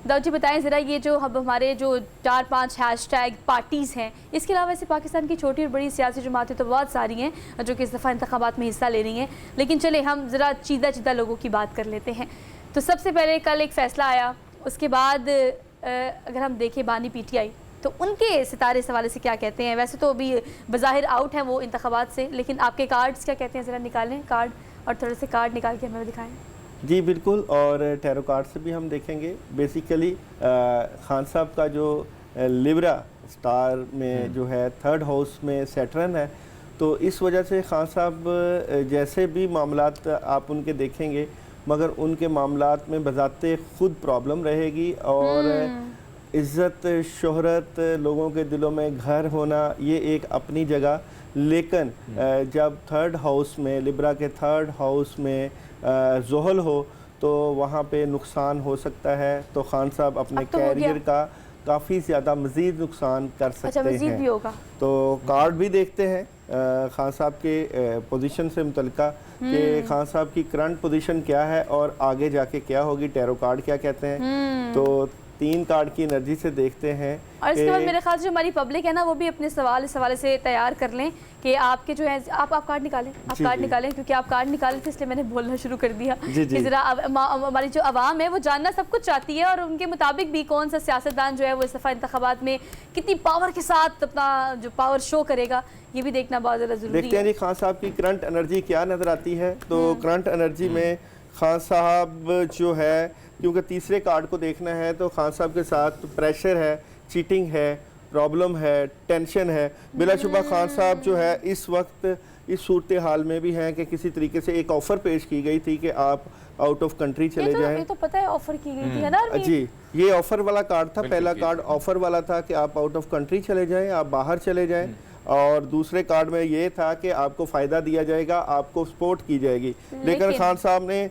दाऊद जी बताएं ज़रा, ये जो अब हमारे जो 4-5 हैशटैग पार्टीज़ हैं, इसके अलावा वैसे पाकिस्तान की छोटी और बड़ी सियासी जमातें तो बहुत सारी हैं जो कि इस दफ़ा इंतखाबात में हिस्सा ले रही हैं, लेकिन चले हम ज़रा चीदा लोगों की बात कर लेते हैं। तो सबसे पहले कल एक फ़ैसला आया, उसके बाद अगर हम देखें बानी PTI तो उनके सितारे इस हवाले से क्या कहते हैं। वैसे तो अभी बज़ाहिर आउट हैं वो इंतखाबात से, लेकिन आपके कार्ड्स क्या कहते हैं, ज़रा निकालें कार्ड और थोड़े से कार्ड निकाल के हमें दिखाएँ। जी बिल्कुल, और टैरो कार्ड से भी हम देखेंगे। बेसिकली खान साहब का जो लिब्रा स्टार में जो है 3rd हाउस में सैटर्न है, तो इस वजह से खान साहब जैसे भी मामलात आप उनके देखेंगे, मगर उनके मामलात में बजाते खुद प्रॉब्लम रहेगी, और इज़्ज़त शोहरत लोगों के दिलों में घर होना ये एक अपनी जगह। लेकिन जब 3rd हाउस में, लिब्रा के 3rd हाउस में ज़ोहल हो तो वहाँ पे नुकसान हो सकता है। तो खान साहब अपने कैरियर का काफ़ी ज़्यादा मज़ीद नुकसान कर सकते हैं। भी होगा। तो कार्ड भी देखते हैं खान साहब के पोजीशन से मुतल्लिका कि खान साहब की करंट पोजीशन क्या है और आगे जाके क्या होगी। टैरो कार्ड क्या कहते हैं, तो 3 कार्ड की एनर्जी से देखते हैं। और इसके बाद मेरे ख्याल से जो हमारी पब्लिक है ना, वो भी अपने सवाल इस हवाले से तैयार कर लें कि आपके जो है आप कार्ड निकालें, कार्ड निकालें, क्योंकि आप कार्ड निकाले थे इसलिए मैंने बोलना शुरू कर दिया कि ज़रा हमारी जो आवाम है वो जानना सब कुछ चाहती है, और उनके मुताबिक भी कौन सा सियासतदान जो है वो इस दफ़ा इंतखाबात में कितनी पावर के साथ अपना जो पावर शो करेगा, ये भी देखना बहुत ज़्यादा ज़रूरी है। देखते हैं जी खान साहब की करंट एनर्जी क्या नज़र आती है। तो करंट एनर्जी में खान साहब जो है, क्योंकि तीसरे कार्ड को देखना है, तो खान साहब के साथ प्रेशर है, चीटिंग है, प्रॉब्लम है, टेंशन है। बिलाशुबा खान साहब जो है इस वक्त इस सूरत हाल में भी हैं कि किसी तरीके से एक ऑफ़र पेश की गई थी कि आप आउट ऑफ कंट्री चले जाएं। ये तो पता है ऑफ़र की गई थी, है ना जी, ये ऑफ़र वाला कार्ड था। पहला कार्ड ऑफ़र वाला था कि आप आउट ऑफ कंट्री चले जाएं, आप बाहर चले जाएं, और दूसरे कार्ड में ये था कि आपको फ़ायदा दिया जाएगा, आपको सपोर्ट की जाएगी। लेकिन खान साहब ने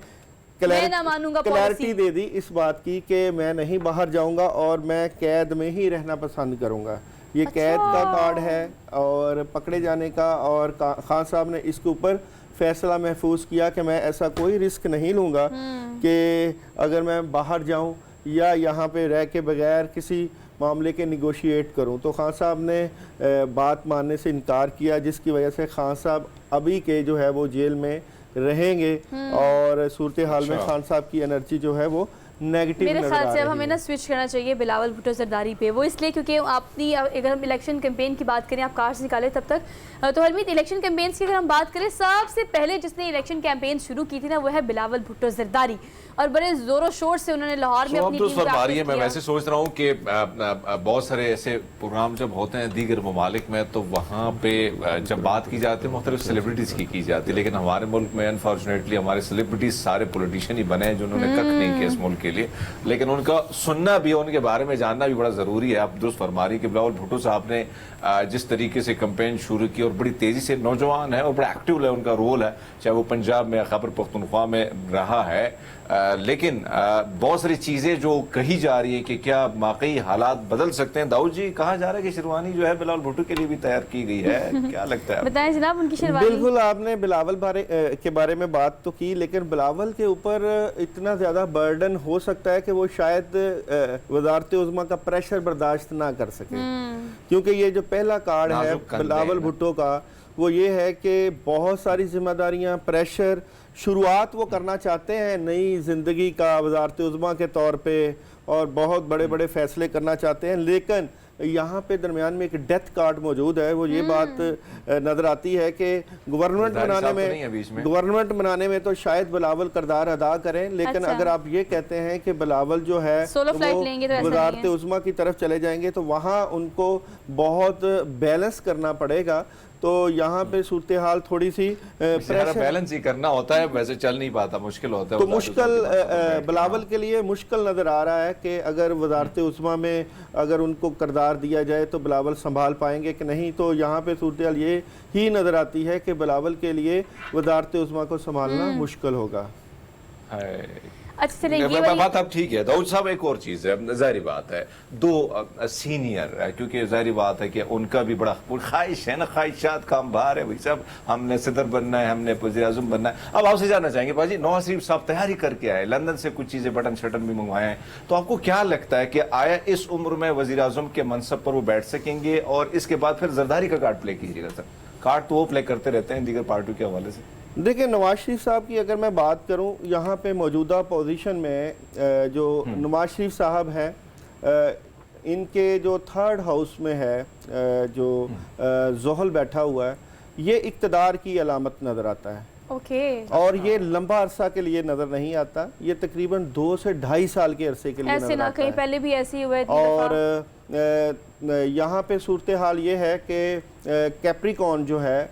क्लैरिटी दे दी इस बात की कि मैं नहीं बाहर जाऊंगा और मैं कैद में ही रहना पसंद करूंगा। ये कैद का कार्ड है और पकड़े जाने का, और खान साहब ने इसके ऊपर फैसला महफूज किया कि मैं ऐसा कोई रिस्क नहीं लूँगा कि अगर मैं बाहर जाऊँ या यहाँ पे रह के बगैर किसी मामले के निगोशिएट करूं। तो खान साहब ने बात मानने से इनकार किया, जिसकी वजह से खान साहब अभी के जो है वो जेल में रहेंगे, और सूरत हाल में खान साहब की एनर्जी जो है वो नेगेटिव मेरे ख्याल से अब हमें ना स्विच करना चाहिए बिलावल भुट्टो जरदारी पे। वो इसलिए क्योंकि अपनी अगर हम इलेक्शन कैंपेन की बात करें, आप कार्ड्स निकालें तब तक, तो हरमीत इलेक्शन कैंपेन्स की अगर हम बात करें, सबसे पहले जिसने इलेक्शन कैंपेन शुरू की थी ना वो है बिलावल भुट्टो जरदारी, और बड़े जोरों शोर से उन्होंने लाहौर में अपनी टीम। मैं वैसे सोच रहा हूँ कि बहुत सारे ऐसे प्रोग्राम जब होते हैं दीगर ममालिक में, तो वहाँ पे जब बात की जाती है मुख्तलिफ सेलिब्रिटीज़ की जाती है, लेकिन हमारे मुल्क में अनफॉर्चुनेटली हमारे सेलिब्रिटीज़ सारे पॉलिटिशियन ही बने हैं जिन्होंने कख नहीं किया इस मुल्क के लिए। लेकिन उनका सुनना भी, उनके बारे में जानना भी बड़ा ज़रूरी है। आप दुरुस्त फरमा रही कि बिलावल भुट्टो साहब ने जिस तरीके से कैंपेन शुरू की और बड़ी तेज़ी से, नौजवान है और बड़ा एक्टिव है, उनका रोल है, चाहे वो पंजाब में खैबर पख्तूनख्वा में रहा है, लेकिन बहुत सारी चीज़ें जो कही जा रही है कि क्या वाकई हालात बदल सकते हैं। दाऊद जी, कहा जा रहा है कि शेरवानी जो है बिलावल भुट्टो के लिए भी तैयार की गई है, क्या लगता है? बताएं जनाब उनकी शेरवानी। बिल्कुल, आपने बिलावल के बारे में बात तो की, लेकिन बिलावल के ऊपर इतना ज़्यादा बर्डन हो सकता है कि वो शायद वज़ारत उज़्मा का प्रेशर बर्दाश्त ना कर सके, क्योंकि ये जो पहला कार्ड है बिलावल भुट्टो का, वो ये है कि बहुत सारी जिम्मेदारियां, प्रेशर, शुरुआत वो करना चाहते हैं नई ज़िंदगी का वज़ारत उज़्मा के तौर पे, और बहुत बड़े बड़े फ़ैसले करना चाहते हैं। लेकिन यहाँ पे दरमियान में एक डेथ कार्ड मौजूद है। वो ये बात नज़र आती है कि गवर्नमेंट बनाने में तो शायद बिलावल किरदार अदा करें, लेकिन अगर आप ये कहते हैं कि बिलावल जो है वज़ारत उज़्मा की तरफ चले जाएंगे, तो वहाँ उनको बहुत बैलेंस करना पड़ेगा। तो यहाँ पे सूरत हाल थोड़ी सी बैलेंस ही करना होता है, वैसे चल नहीं पाता, मुश्किल होता है। तो मुश्किल बिलावल के लिए मुश्किल नज़र आ रहा है कि अगर वज़ारत उज़्मा में अगर उनको किरदार दिया जाए तो बिलावल संभाल पाएंगे कि नहीं। तो यहाँ पे सूरत हाल ये ही नज़र आती है कि बिलावल के लिए वज़ारत उज़्मा को संभालना मुश्किल होगा। अच्छा चलें, ये वाली बात अब ठीक है दाऊद साहब। एक और चीज है, जाहिर बात है दो सीनियर, क्योंकि जाहिर बात है कि उनका भी बड़ा ख्वाहिश है ना, ख्वाहिशात का अंबार है भाई साहब, हमने सदर बनना है, हमने वज़ीर आज़म बनना है। अब आपसे जानना चाहेंगे भाजी, नवाज शरीफ साहब तैयारी करके आए, लंदन से कुछ चीजें बटन शटन भी मंगवाए हैं, तो आपको क्या लगता है कि आया इस उम्र में वज़ीर आज़म के मनसब पर वो बैठ सकेंगे और इसके बाद फिर जरदारी का कार्ड प्ले कीजिएगा? सर कार्ड तो वो प्ले करते रहते हैं दीगर पार्टियों के हवाले से। देखिए, नवाज शरीफ साहब की अगर मैं बात करूं, यहाँ पे मौजूदा पोजीशन में जो नवाज शरीफ साहब हैं, इनके जो थर्ड हाउस में है जो जोहल बैठा हुआ है, ये इक़्तिदार की अलामत नज़र आता है। ओके। और ये लंबा अरसा के लिए नज़र नहीं आता, ये तकरीबन 2 से 2.5 साल के अरसे के लिए ऐसे नज़र ना आता कहीं है। पहले भी ऐसी हुए और यहाँ पे सूरत हाल ये है कि कैप्रिकॉन जो है,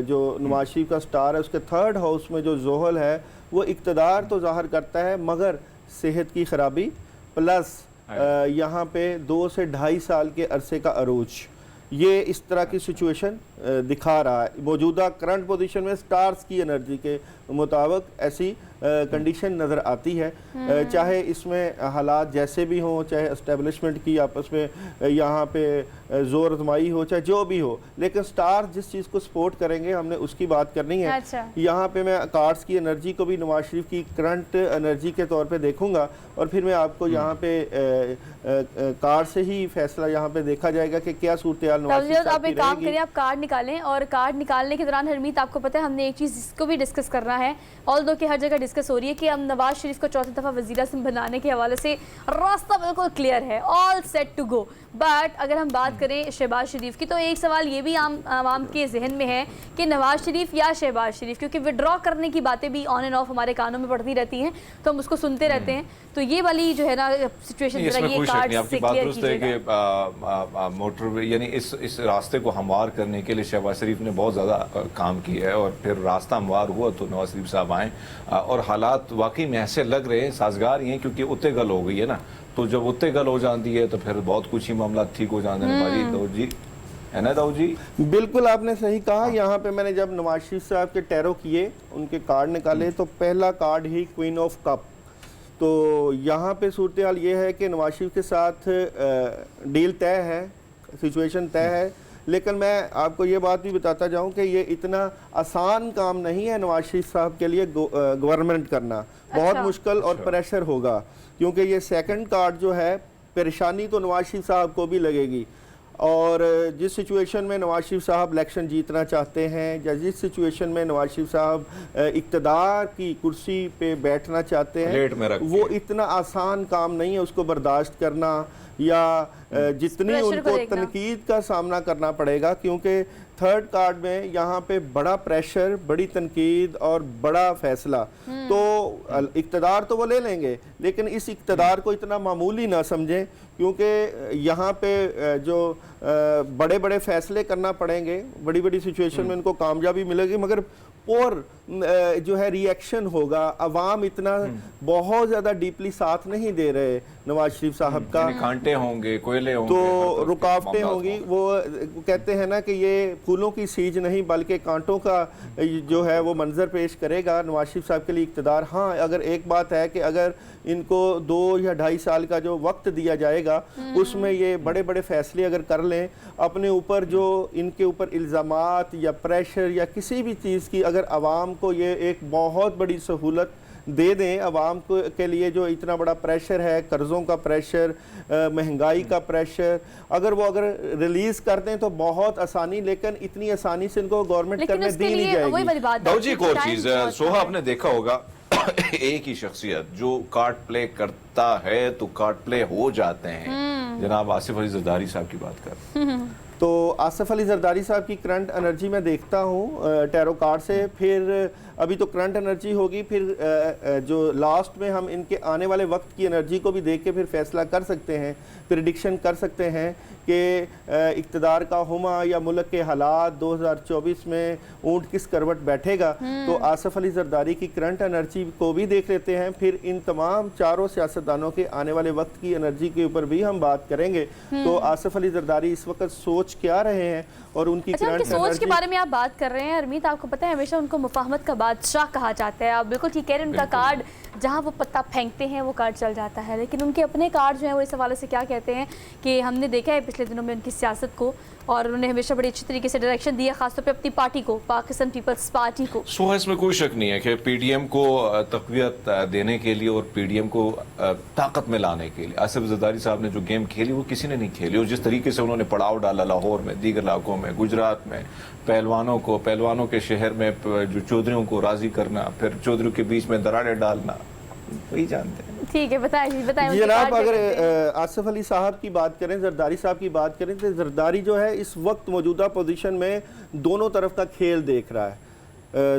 जो नवाज शरीफ का स्टार है, उसके थर्ड हाउस में जो जोहल है वो इक़्तिदार तो ज़ाहिर करता है, मगर सेहत की ख़राबी प्लस यहाँ पे 2 से 2.5 साल के अरसे का अरूज, ये इस तरह की सिचुएशन दिखा रहा है। मौजूदा करंट पोजीशन में स्टार्स की एनर्जी के मुताबिक ऐसी कंडीशन नज़र आती है, चाहे इसमें हालात जैसे भी हों, चाहे एस्टेब्लिशमेंट की आपस में यहाँ पे जोर आजमाई हो, चाहे जो भी हो, लेकिन स्टार जिस चीज़ को सपोर्ट करेंगे हमने उसकी बात करनी है। अच्छा। यहाँ पे मैं कार्ड्स की एनर्जी को भी नवाज शरीफ की करंट एनर्जी के तौर पे देखूंगा और फिर मैं आपको यहाँ पे कार्ड से ही फैसला यहाँ पे देखा जाएगा कि क्या सूरत हाल नवाज शरीफ साहब आप की एक काम रहेगी। करिए, आप कार्ड निकालें, और कार्ड निकालने के दौरान हरमीत आपको पता है हमने एक चीज़ इसको भी डिस्कस करना है, ऑल दो कि हर जगह डिस्कस हो रही है कि हम नवाज शरीफ को चौथी दफ़ा वज़ीर आज़म बनाने के हवाले से रास्ता बिल्कुल क्लियर है, all set to go. But अगर हम बात करें शहबाज शरीफ की, तो एक सवाल ये भी आवाम के जहन में है कि नवाज शरीफ या शहबाज शरीफ, क्योंकि विड्रॉ करने की बातें भी ऑन एंड ऑफ हमारे कानों में पड़ती रहती हैं, तो हम उसको सुनते रहते हैं। तो ये वाली जो है ना सिचुएशन, इसमें कार्ड आपकी बात दुरुस्त है कि मोटर यानी इस रास्ते को हमवार करने के लिए शहबाज शरीफ ने बहुत ज़्यादा काम किया है, और फिर रास्ता हमवार हुआ तो नवाज शरीफ साहब आए, और हालात वाकई में ऐसे लग रहे हैं साजगार ही हैं, क्योंकि उत्ते गल हो गई है ना, तो जब उत्ते गल हो जाती है तो फिर बहुत कुछ ही मामला ठीक हो जाते हैं। भाजी दाऊद जी, है ना दाऊद जी? बिल्कुल आपने सही कहा। यहाँ पे मैंने जब नवाज शरीफ साहब के टैरो किए, उनके कार्ड निकाले, तो पहला card he queen of cup. तो यहाँ पे सूरत हाल ये है कि नवाज शरीफ के साथ डील तय है, सिचुएशन तय है, लेकिन मैं आपको ये बात भी बताता जाऊं कि ये इतना आसान काम नहीं है नवाज शरीफ साहब के लिए गवर्नमेंट करना, बहुत मुश्किल और प्रेशर होगा, क्योंकि ये सेकंड कार्ड जो है, परेशानी तो नवाज शरीफ साहब को भी लगेगी। और जिस सिचुएशन में नवाज शरीफ साहब इलेक्शन जीतना चाहते हैं, या जिस सिचुएशन में नवाज शरीफ साहब इक़्तिदार की कुर्सी पे बैठना चाहते हैं, वो इतना आसान काम नहीं है उसको बर्दाश्त करना, या जितनी उनको तनकीद का सामना करना पड़ेगा, क्योंकि थर्ड कार्ड में यहाँ पे बड़ा प्रेशर, बड़ी तनकीद और बड़ा फैसला। तो इक़्तिदार तो वो ले लेंगे, लेकिन इस इक़्तिदार को इतना मामूली ना समझें, क्योंकि यहाँ पे जो बड़े बड़े फैसले करना पड़ेंगे, बड़ी बड़ी सिचुएशन में उनको कामयाबी मिलेगी, मगर और जो है रिएक्शन होगा। अवाम इतना बहुत ज़्यादा डीपली साथ नहीं दे रहे नवाज शरीफ साहब का, कांटे होंगे, कोयले होंगे, तो रुकावटें होंगी। वो कहते हैं ना कि ये फूलों की सीज नहीं बल्कि कांटों का जो है वो मंजर पेश करेगा नवाज शरीफ साहब के लिए इक़्तिदार। हाँ, अगर एक बात है कि अगर इनको 2 या 2.5 साल का जो वक्त दिया जाएगा, उसमें ये बड़े बड़े फैसले अगर कर लें, अपने ऊपर जो इनके ऊपर इल्ज़ामात या प्रेशर या किसी भी चीज़ की, अगर आवाम को ये एक बहुत बड़ी सहूलत दे दें, आवाम को के लिए जो इतना बड़ा प्रेशर है, कर्ज़ों का प्रेशर, महंगाई का प्रेशर, अगर रिलीज़ कर दें तो बहुत आसानी, लेकिन इतनी आसानी से इनको गवर्नमेंट करने दी नहीं जाएगी। दाऊद जी, एक और चीज़ सोहा, आपने देखा होगा एक ही शख्सियत जो कार्ड प्ले करता है तो कार्ड प्ले हो जाते हैं। जनाब आसिफ अली जरदारी साहब की बात कर, तो आसिफ अली जरदारी साहब की करंट एनर्जी मैं देखता हूँ टैरो कार्ड से, फिर अभी तो करंट एनर्जी होगी, फिर जो लास्ट में हम इनके आने वाले वक्त की एनर्जी को भी देख के फिर फैसला कर सकते हैं, प्रिडिक्शन कर सकते हैं कि इक़्तिदार का हुमा या मुल्क के हालात 2024 में ऊँट किस करवट बैठेगा। तो आसिफ अली जरदारी की करंट एनर्जी को भी देख लेते हैं, फिर इन तमाम चारों सियासतदानों के आने वाले वक्त की एनर्जी के ऊपर भी हम बात करेंगे। तो आसिफ अली जरदारी इस वक्त सोच सोच क्या रहे हैं और उनकी अच्छा, उनकी करंट सोच के एनर्जी। बारे में आप बात कर रहे हैं हरमीत, आपको पता है हमेशा उनको मुफाहमत का बादशाह कहा जाता है। आप बिल्कुल ठीक कह रहे हैं, उनका कार्ड जहां वो पत्ता फेंकते हैं वो कार्ड चल जाता है। लेकिन उनके अपने कार्ड जो हैं वो इस हवाले से क्या कहते हैं कि हमने देखा है पिछले दिनों में उनकी सियासत को, और उन्होंने हमेशा बड़ी अच्छी तरीके से डायरेक्शन दिया, खासतौर पे अपनी पार्टी को, पाकिस्तान पीपल्स पार्टी को। सो इसमें कोई शक नहीं है कि पीडीएम को तक़वियत देने के लिए और पीडीएम को ताकत में लाने के लिए आसिफ जरदारी साहब ने जो गेम खेली वो किसी ने नहीं खेली। और जिस तरीके से उन्होंने पड़ाव डाला लाहौर में, दीगर इलाकों में, गुजरात में, पहलवानों के शहर में जो चौधरियों को राजी करना, फिर चौधरियों के बीच में दरारें डालना, वही जानते हैं। ठीक है, बताएं उनके जनाब, कार्ड क्या अगर कहते हैं? आसिफ अली साहब की बात करें, जरदारी साहब की बात करें, तो जरदारी जो है इस वक्त मौजूदा पोजीशन में दोनों तरफ का खेल देख रहा है।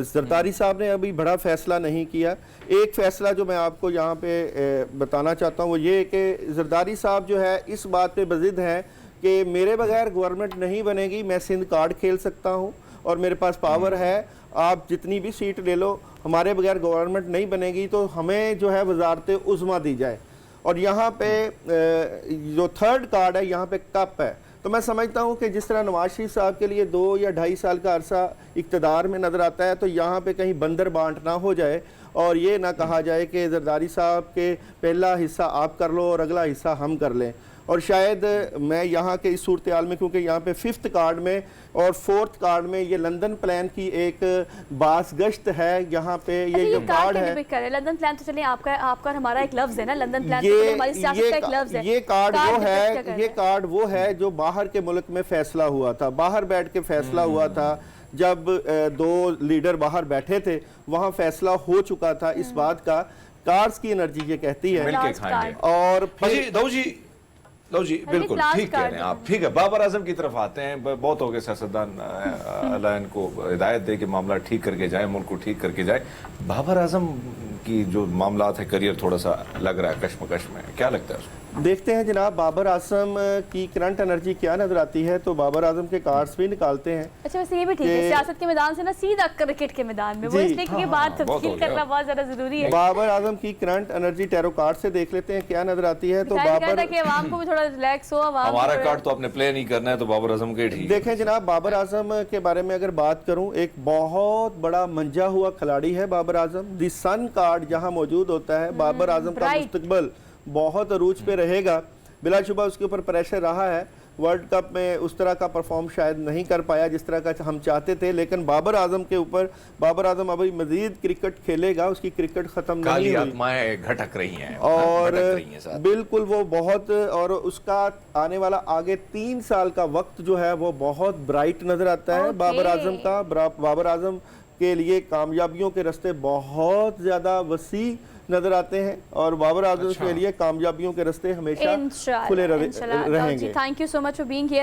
जरदारी साहब ने अभी बड़ा फैसला नहीं किया। एक फैसला जो मैं आपको यहाँ पे बताना चाहता हूँ वो ये कि जरदारी साहब जो है इस बात पे बजिद हैं कि मेरे बगैर गवर्नमेंट नहीं बनेगी, मैं सिंध कार्ड खेल सकता हूँ और मेरे पास पावर है, आप जितनी भी सीट ले लो, हमारे बगैर गवर्नमेंट नहीं बनेगी, तो हमें जो है वजारत उज़्मा दी जाए। और यहाँ पे जो थर्ड कार्ड है यहाँ पे कप है। तो मैं समझता हूँ कि जिस तरह नवाज शरीफ साहब के लिए 2 या 2.5 साल का अरसा इक़्तिदार में नज़र आता है, तो यहाँ पे कहीं बंदर बांट ना हो जाए और ये ना कहा जाए कि जरदारी साहब के पहला हिस्सा आप कर लो और अगला हिस्सा हम कर लें। और शायद मैं यहाँ के इस सूरत हाल में, क्योंकि यहाँ पे 5th कार्ड में और 4th कार्ड में ये लंदन प्लान की एक बास गश्त है, यहाँ पे ये जो कार्ड है, लंदन प्लान तो चलिए आपका और हमारा एक लफ्ज है ना, लंदन प्लान तो हमारी सियासत का एक लफ्ज है। ये कार्ड वो है जो बाहर के मुल्क में फैसला हुआ था, बाहर बैठ के फैसला हुआ था, जब 2 लीडर बाहर बैठे थे वहाँ फैसला हो चुका था इस बात का। कार्ड्स की एनर्जी ये कहती है मिलके खाएंगे। और लो जी बिल्कुल ठीक कह रहे हैं आप। ठीक है, बाबर आजम की तरफ आते हैं। बहुत हो गए सियासतदान अल्लाह इनको हिदायत दे कि मामला ठीक करके जाए, मुल्क को ठीक करके जाए। बाबर आजम की जो मामला है, करियर थोड़ा सा लग रहा है कश्मकश में, क्या लगता है उसको? देखते हैं जनाब बाबर आजम की करंट एनर्जी क्या नजर आती है, तो बाबर आजम के कार्ड्स भी निकालते हैं। अच्छा, वैसे ये भी ठीक है, सियासत के मैदान से ना सीधा क्रिकेट के मैदान में, वो इसलिए क्योंकि बात तफसील करना बहुत ज्यादा जरूरी है। बाबर आजम की करंट एनर्जी टैरो कार्ड से देख लेते हैं क्या नजर आती है। तो बाबर कि आवाम को भी थोड़ा रिलैक्स हो, हमारा कार्ड तो आपने प्ले नहीं करना है, तो बाबर आजम के ठीक। देखें जनाब, बाबर आजम के बारे में अगर बात करूं, एक बहुत बड़ा मंजा हुआ खिलाड़ी है बाबर आजम। दी सन कार्ड जहां मौजूद होता है, बाबर आजम का मुस्तकबल बहुत अरूज पे रहेगा। बिलाशुबा उसके ऊपर प्रेशर रहा है, वर्ल्ड कप में उस तरह का परफॉर्म शायद नहीं कर पाया जिस तरह का हम चाहते थे, लेकिन बाबर आजम के ऊपर, बाबर आजम अभी मजीद क्रिकेट खेलेगा, उसकी क्रिकेट खत्म नहीं हुई, घटक रही हैं और बिल्कुल वो बहुत, और उसका आने वाला आगे 3 साल का वक्त जो है वो बहुत ब्राइट नजर आता है बाबर आजम का। बाबर आजम के लिए कामयाबियों के रास्ते बहुत ज्यादा वसी नजर आते हैं और बाबर आजम के लिए कामयाबियों के रास्ते हमेशा खुले रहेंगे। Thank you so much for being here.